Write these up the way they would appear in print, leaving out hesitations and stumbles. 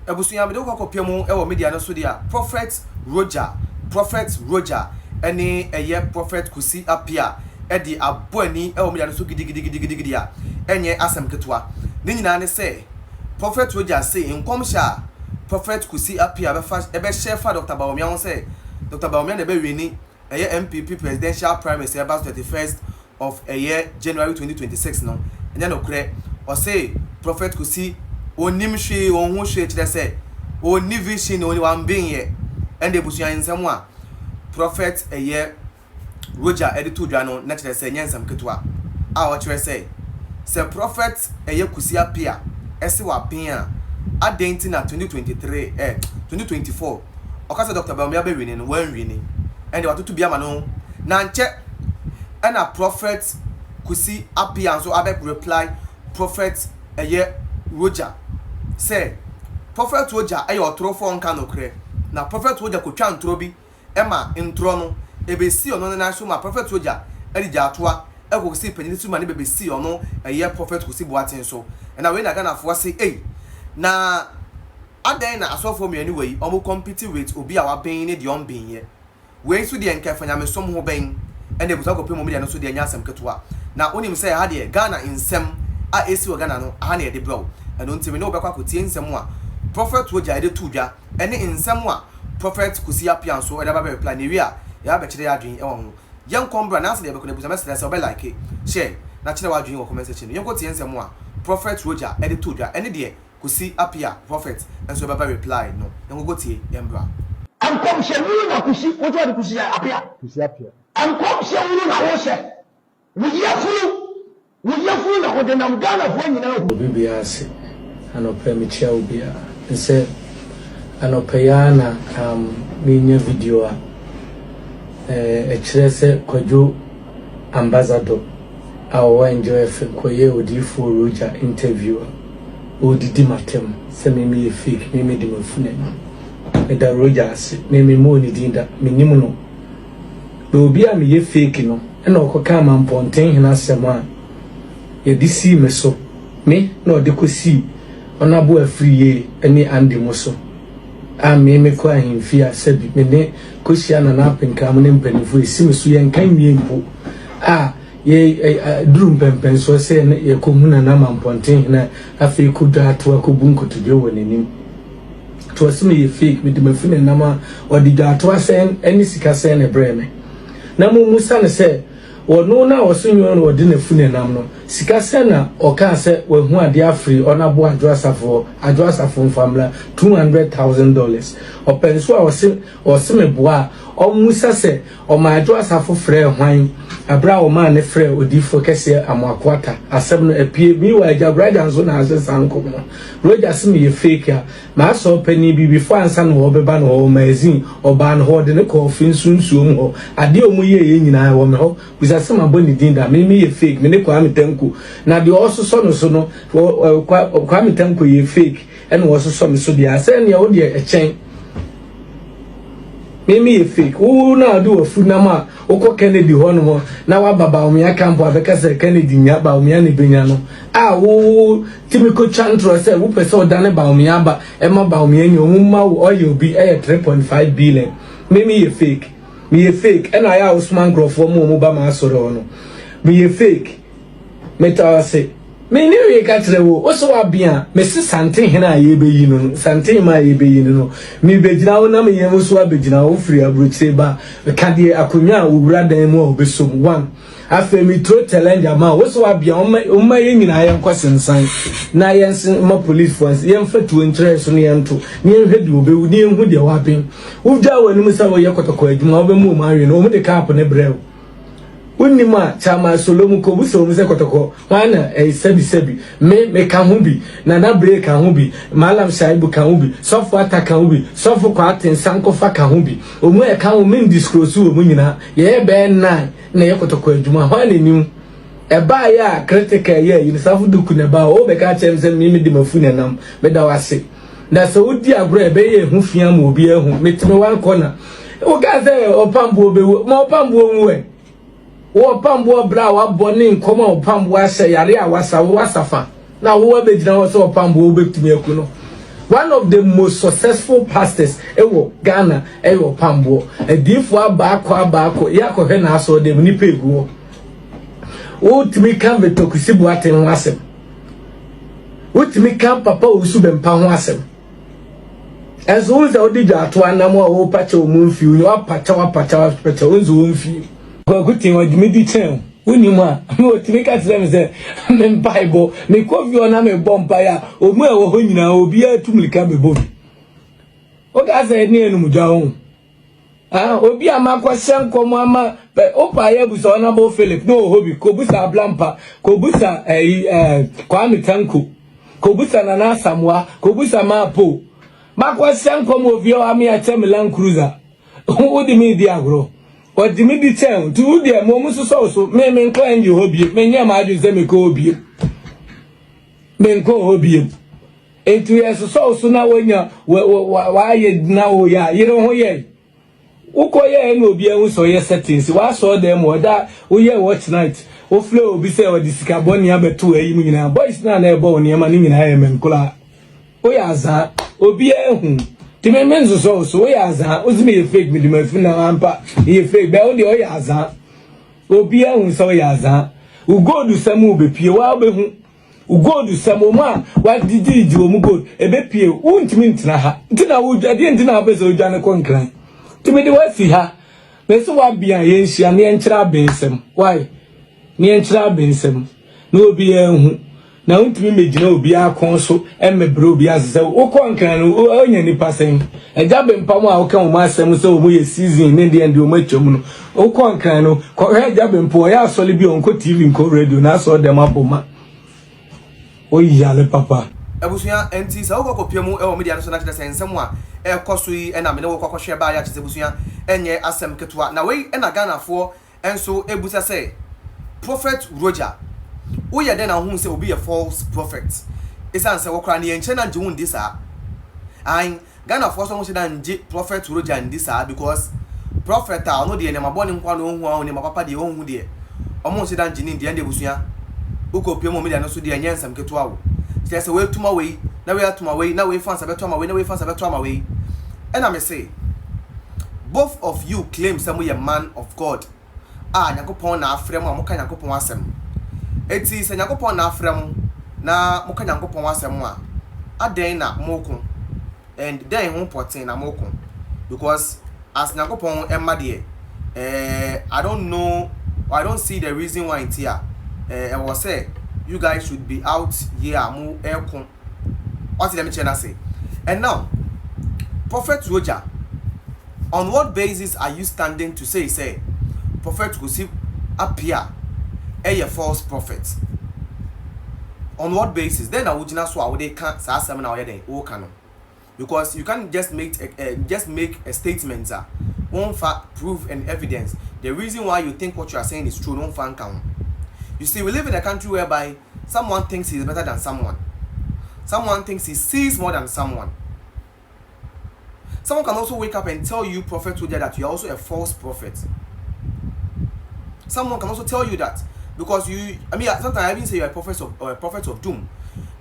ebusunya me de ko kopemu e wo media no so dia Prophet Roja ene eye Prophet Kusi Appiah e di aboani e wo media no so gidigidi a enye asem ketwa ne nyina ne say Prophet Roja say nkomsha Prophet Kusi Appiah be share fa Dr. Bawumia won say Dr. Bawumia na be wini eye NPP presidential primary about 31st of a year January 2026 no enya no kure o say Prophet Kusi onim hwe on ho hwe kire say oni vision oni wan bin ye ende busuan nsem a Prophet eye Roja editor dwa no na kire say nyensam ketwa a o kire say Prophet eye Kusi Appiah ese wa bin a adenti na 2024 okasa Dr. Bawumia be wini no wan wini ende watoto bia ma no na nche na Prophet Kusi Appiah so abe reply Prophet eye Roja say Prophet Roja ayo otrofo nka no kre na Prophet Roja ko twa ntro bi ema ntro no ebesi ono na so ma Prophet Roja edija atoa eko si panyin su ma ne bebesi ono eye Prophet Kusi Boatin so na we na Ghana fo say na adan na asofo me anyway omo compete with obi a wa ben ne de on ben ye we so de enka fanya me som ho ben ene busa ko pe mo media no so de anya asem ketwa na onim say ha de Ghana insem a esi o Ghana no ha na de bro eno ntimi ne obekwa ko tie nsem a Prophet Roja de tudwa ene nsem a Prophet Kusi Appiah so e da ba be plan ne wi a ya be kire adwen e wo ho yen kombra na se de be ko ne busa message say obe like share na kire wadwen wo comment section yen ko tie nsem a Prophet Roja de tudwa ene de Kusi Appiah Prophet and so baba reply no yen go tie embra ankom se wu na Kusi ojo de Kusi Appiah ankom se wu na wo se wo yefunu na ho de nam Ghana fo nyina obi bia se anope mi chia obi a nse anope ya na minya video a kire se Kwadwo ambassador awo enjoy fe koye odifo Roja interview odidi matem se me fake me di mafune me da Roja se me mo ni dinda me nimu no obi a me ye fake no e na okoka mamponten hina sema ye disi me so me na odekosi ona bo afriye eni ande mo so a me ko ahimfi a sabi me ne kosia na na penka mo ne mpanifo esi me so ye nkan mie mpo a ye drum pempen so se ye ko huna na mamponten na afi ku da to akobu nkotodwe wonenim to asime ye fake me de mafune na ma odi da to asen eni sika sen ne breme na mu musa ne se wono na osonyo no odi na fune nam no sika sen na oka se we hu ade afri ona bo adwasafo famla $200,000 openso a osime boa o musa se o ma adwasafo frɛ hwan abra o ma ne frɛ odifo kese amakwata asem no apie mi wa ajabraja nso na ase sanko no Roja sime ye fake a ma so pani bi before ansa no obeba no o magazine oba no ho de ne ko fin sunsuom ho ade o mu ye nyina wo me ho bisase ma boni dinda me ye fake me ne kwa metanku na de also so no so no kwa metanku ye fake ene wo so me so dia ase ne wo de e chen me ye fake wo na do afu na ma okọ Kennedy ho no na wa baba omia campo abeka se Kennedy nya ba omia ne benya no a wo timiko chantro se wo pese o dane ba omia ba e ma ba omia nya omuma wo oil bi e 3.5 billion me ye fake and I Usman Grofo mo ba ma soro no me ye fake meta say me ni we ka tire wo so abia me se santen hena ye be yi no santen ma ye be yi no me begina wo na me ye so abegina wo free abrochire ba ka de akonya owura dan mu obesom one afa me tro challenge ama wo so abia o ma ye nyina ye nkosensan na ye nsen ma police force ye mfatu interest no ye nto ni hwedi obewu ni hu de wapen wo gya wo ni musa wo ye kotoko adwuma wo be mu ma hwe no wo de cap ne brew unima chama solomu ko buso mu se kotoko wana sebi me ka hu bi na break ka hu bi malam shaibu ka hu bi sofu ata ka hu bi sofu kwa aten sanko fa ka hu bi omu e ka hu min disclose wo mu nyina ye be nine na ye kotoko adwuma wana nim e ba ya critical ye yin safu duku ne ba o be ka chem se mi di mafuna nam me da wase na so udi agro e be ye hu fia ma obi ehu metime wan corner o ga se opambo be mo opambo nwe wo pambo bra wa boni nkoma wo pambo ahye yare a wasafa na wo abegina wo so pambo wo betumi aku no one of the most successful pastors ewo Ghana ewo Pambo edifo abako yakọhwe na aso dem ni pegu o timi kan betokusi buate ho asem o timi kan papa osu bempa ho asem ezo uza odija ato anam a o pacha o mumfi o wapacha onzo mumfi ko kutin o dimi di chen unima no timi ka tire me se me Bible me kofi ona me bompa ya omu e wo ho nyina obi atumlika me bobi o ga se ni enu mudwa ho obi amakwa senkomo ama opa ya busa ona bo Philip no hobi ko busa Blampa ko busa Kwame Tanko ko busa Nana Samwa ko busa Mapo makwa senkomo obi o ami ache Milan Cruiser o di mi di agro o di mi di chen tu di mo muso so me nko enji hobi me nya ma adu se me ko hobi me nko hobi etu yeso so na wonya wa ye na wo ya yire ho ye ukoye na obi ehun so ye settings wa so dem oda wo ye watch night wo flow obi say o disika boni abeto ayi mu nyina boys na ebo oni ma ni nyina ye menkula o ya za obi ehun ti me menzo so o ya za ozimi ye fake mi di mafu na ampa ye fake be o de o ya za obi ehun so ya za ugodu samu bepie wa behun ugodu samu ma wa didi o mu god ebepie untimi ntina ha ntina wo ade ntina abezo odwane konkran timi de wasi ha beso wa bia ye nhia ne enkyira bensem why ne enkyira bensem no obi ehun na untimi megina obi akon so emmebre obi azze wo konkran no onya ni pasen eja bempam a wo kan wo asem so wo ye season ne de o matwam no wo konkran no ko eja bempo ya asole bi onko TV nko radio na so dem aboma o yale papa ebusuya enti sa wo kopia mu e wo media no so na kide sensem a e koso yi e na me ne wo kokoshe ba ya kide ebusuya enye asem ketua na we e na Ghana fo enso ebusa say Prophet Roja wo ye den na hu say obi a false prophet isan say wo kra na ye nche na nje hu ndi sa an Ghana fo so mo say na nje Prophet Roja ndi sa because prophet a no de ne maboni nkwa no hu a ne mapapa de hu de omo say na nje ni ndi ende ebusuya wo kopia mu media no so de enye nsem ketua wo say we tuma we na we atuma we na we fans abetuma we na we fans abetuma we and I say both of you claim some you man of God nyakopon na afrem a moka nyakopon asem eti se nyakopon na afrem na moka nyakopon asem a aden na moko and then ho potin na moko because as nyakopon emma de I don't know, I don't see the reason why it's here. I was say you guys should be out here mo aircon. What did me say? And now Prophet Roja, on what basis are you standing to say Prophet Kusi Appiah a false prophet? On what basis? Then I would not so they can't say something now because you can't just make a statement one fact, proof and evidence. The reason why you think what you are saying is true don't fan count. You see, we live in a country whereby someone thinks he is better than someone. Someone thinks he sees more than someone. Someone can also wake up and tell you, Prophet Roja, that you are also a false prophet. Someone can also tell you that because sometimes I even say you're a prophet of doom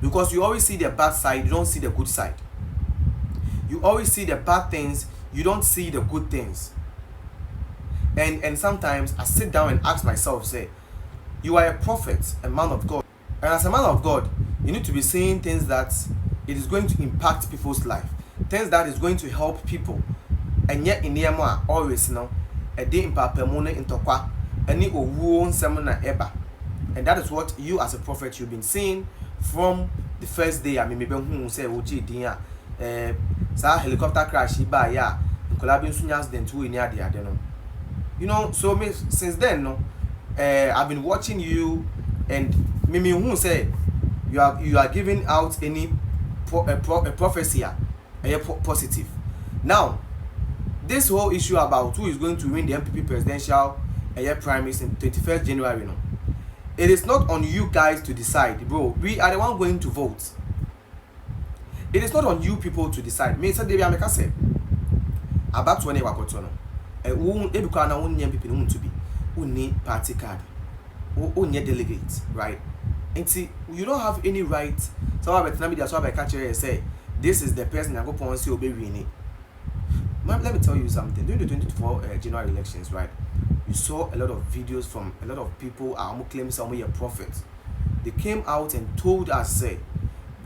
because you always see the bad side, you don't see the good side. You always see the bad things, you don't see the good things. And sometimes I sit down and ask myself, say, you are a prophet, a man of God. And as a man of God, you need to be saying things that it is going to impact people's life. Things that is going to help people. And yet in Yama always a day in Papamone in Tokwa, any own seminar ever. And that is what you as a prophet you've been seeing from the first day. I mean maybe who say Oji Dia helicopter crash by ya collabing sunyas then two in the you know, so since then I've been watching you and Mimi who say you are giving out any prophecy positive. Now this whole issue about who is going to win the NPP presidential primaries in 21st January, it is not on you guys to decide, bro. We are the one going to vote. It is not on you people to decide. Me say David Ameka say about when wakoto no ebukwa na won NPP no to be won party card won delegate, right? And see, you don't have any right. So I better media so I catch you say this is the person I go upon see obey winning. Let me tell you something. During the 2024 general elections, right, you saw a lot of videos from a lot of people who claim somebody a prophet. They came out and told us, say,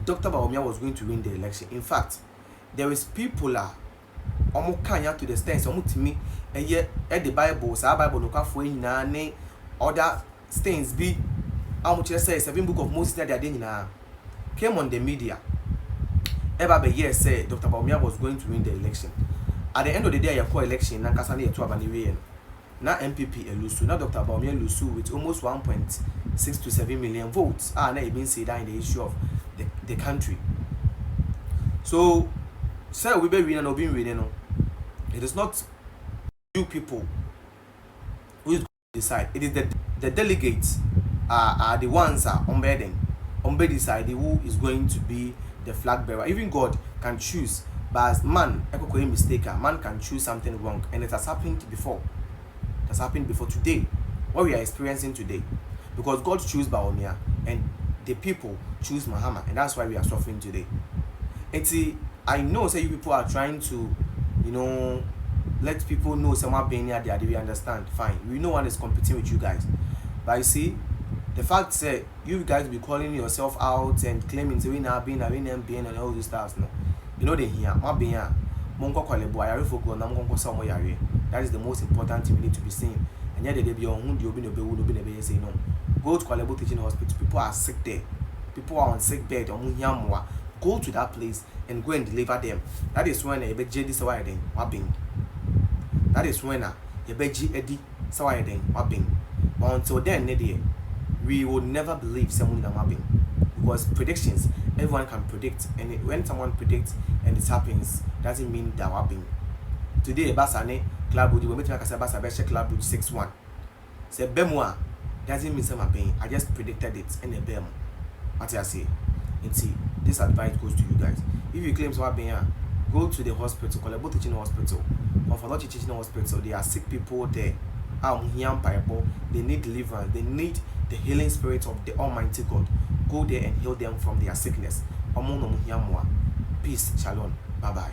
Dr. Bawumia was going to win the election. In fact, there is people to the stance to me at the Bible, so Bible no for in other stains be how much say 7 book of Moses that they are came on the media. Ever be yes say Dr. Bawumia was going to win the election. At the end of the day, your election, Nankasani to Abaniwe. Now NPP lose, now Dr. Bawumia lose with almost 1.6 to 7 million votes. Now even say that in the issue of the country. So, say we be winning or being winning. It is not you people who is going to decide. It is the delegates are the ones on decide who is going to be the flag bearer. Even God can choose. But as man, man can choose something wrong, and it has happened before. It has happened before today, what we are experiencing today, because God chose Bawumia and the people choose Muhammad, and that's why we are suffering today. And see, I know say you people are trying to, let people know someone being here there. We understand, fine. We know one is competing with you guys, but you see, the fact say you guys be calling yourself out and claiming to win and all these stuff, no. They hear my being that is the most important thing we need to be saying. And yet they be on who be say no. Go to Kwalebo Teaching Hospital. People are sick there. People are on sick bed. Go to that place and go and deliver them. That is when you be JD Sawayden wabbing. That is when you be Eddie Sawayden wabbing. But until then, we will never believe someone in wabbing. Because predictions, everyone can predict, and when someone predicts and it happens, doesn't mean that wabbing. Today, Basane Club would be making a Basabesha Club with 6-1. Say Bemwa doesn't mean some pain. I just predicted it and a bem. What I say, and see, this advice goes to you guys. If you claim to be go to the hospital, call about teaching hospital, or for not teaching hospital, there are sick people there. They need deliverance, they need the healing spirit of the Almighty God. Go there and heal them from their sickness. Peace, shalom, bye bye.